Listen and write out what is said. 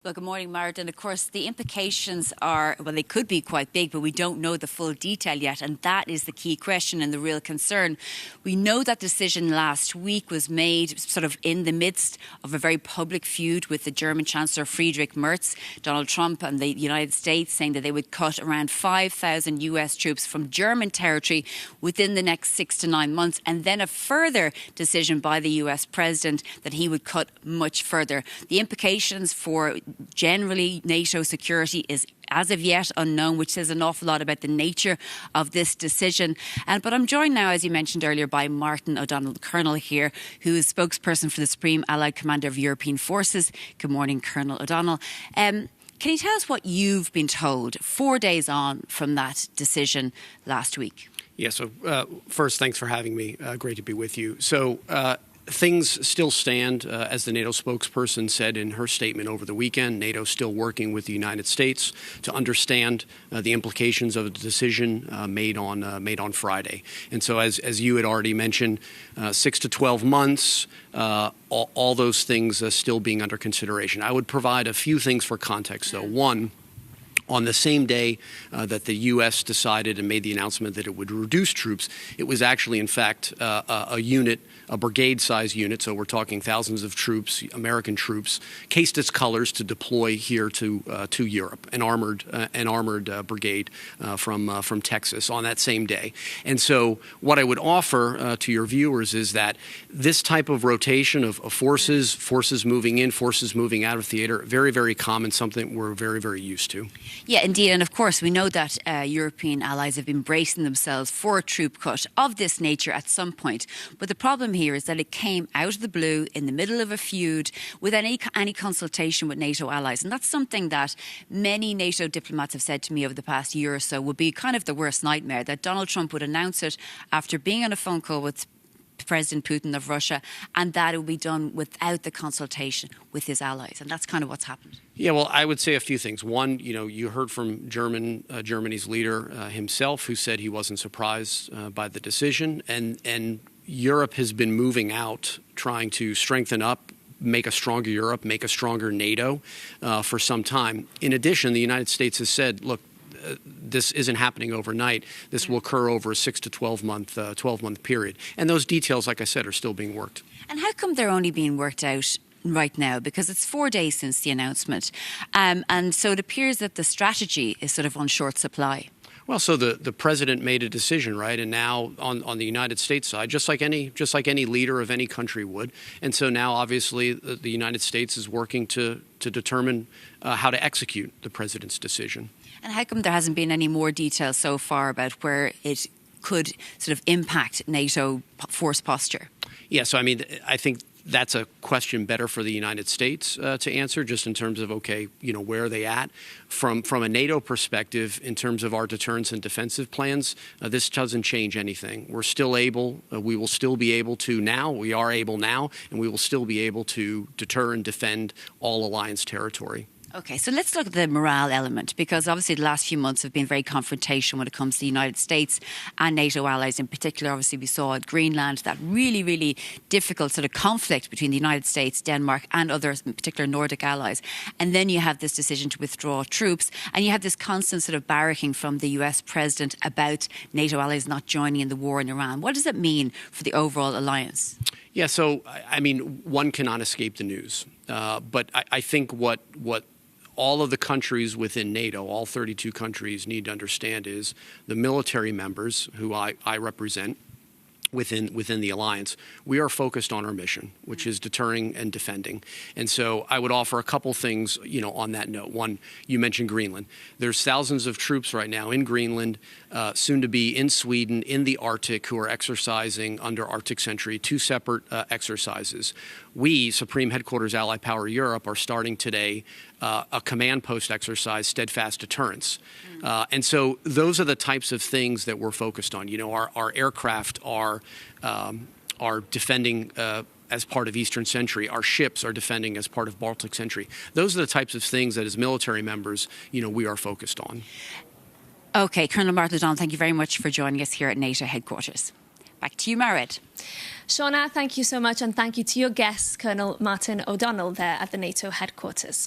Well, good morning, Marit. And of course, the implications are, well, they could be quite big, but we don't know the full detail yet. And that is the key question and the real concern. We know that decision last week was made sort of in the midst of a very public feud with the German Chancellor Friedrich Merz, Donald Trump and the United States saying that they would cut around 5,000 US troops from German territory within the next 6 to 9 months. And then a further decision by the US president that he would cut much further. The implications for generally NATO security is as of yet unknown, which says an awful lot about the nature of this decision. But I'm joined now, as you mentioned earlier, by Martin O'Donnell, the Colonel here, who is spokesperson for the Supreme Allied Commander of European Forces. Good morning, Colonel O'Donnell. Can you tell us what you've been told 4 days on from that decision last week? Yeah, so first, thanks for having me. Great to be with you. So things still stand, as the NATO spokesperson said in her statement over the weekend. NATO is still working with the United States to understand the implications of the decision made on Friday. And so, as you had already mentioned, 6 to 12 months, all those things still being under consideration. I would provide a few things for context, though. One, on the same day that the U.S. decided and made the announcement that it would reduce troops, it was actually, in fact, a brigade-sized unit, so we're talking thousands of troops, American troops, cased its colors to deploy here to Europe, an armored brigade from Texas on that same day. And so what I would offer to your viewers is that this type of rotation of forces moving in, forces moving out of theater, very, very common, something we're very, very used to. Yeah, indeed. And of course, we know that European allies have been bracing themselves for a troop cut of this nature at some point. But the problem here is that it came out of the blue in the middle of a feud with any consultation with NATO allies. And that's something that many NATO diplomats have said to me over the past year or so would be kind of the worst nightmare, that Donald Trump would announce it after being on a phone call with President Putin of Russia, and that it will be done without the consultation with his allies. And that's kind of what's happened. Yeah, well, I would say a few things. One, you heard from Germany's leader himself, who said he wasn't surprised by the decision. And Europe has been moving out, trying to strengthen up, make a stronger Europe, make a stronger NATO for some time. In addition, the United States has said, look, this isn't happening overnight. This will occur over a 6 to 12 month period. And those details, like I said, are still being worked. And how come they're only being worked out right now? Because it's 4 days since the announcement. And so it appears that the strategy is sort of on short supply. Well, so the president made a decision, right? And now on the United States side, just like any leader of any country would. And so now, obviously, the United States is working to determine how to execute the president's decision. And how come there hasn't been any more detail so far about where it could sort of impact NATO force posture? Yeah, so I mean, I think that's a question better for the United States to answer, just in terms of, okay, where are they at? From a NATO perspective, in terms of our deterrence and defensive plans, this doesn't change anything. We're still able, we will still be able to now, we are able now, and we will still be able to deter and defend all alliance territory. Okay, so let's look at the morale element, because obviously the last few months have been very confrontational when it comes to the United States and NATO allies in particular. Obviously, we saw at Greenland that really, really difficult sort of conflict between the United States, Denmark and others, in particular Nordic allies. And then you have this decision to withdraw troops, and you have this constant sort of barracking from the US president about NATO allies not joining in the war in Iran. What does it mean for the overall alliance? Yeah, so, I mean, one cannot escape the news. But I think what all of the countries within NATO, all 32 countries, need to understand is the military members, who I represent within the alliance, we are focused on our mission, which is deterring and defending. And so I would offer a couple things, on that note. One, you mentioned Greenland. There's thousands of troops right now in Greenland, soon to be in Sweden, in the Arctic, who are exercising under Arctic Sentry, 2 separate exercises. We, Supreme Headquarters Allied Power Europe, are starting today a command post exercise, Steadfast Deterrence. And so those are the types of things that we're focused on. Our aircraft are defending as part of Eastern Sentry. Our ships are defending as part of Baltic Sentry. Those are the types of things that as military members, we are focused on. Okay, Colonel Martin O'Donnell, thank you very much for joining us here at NATO headquarters. Back to you, Marit. Shauna, thank you so much, and thank you to your guest, Colonel Martin O'Donnell, there at the NATO headquarters.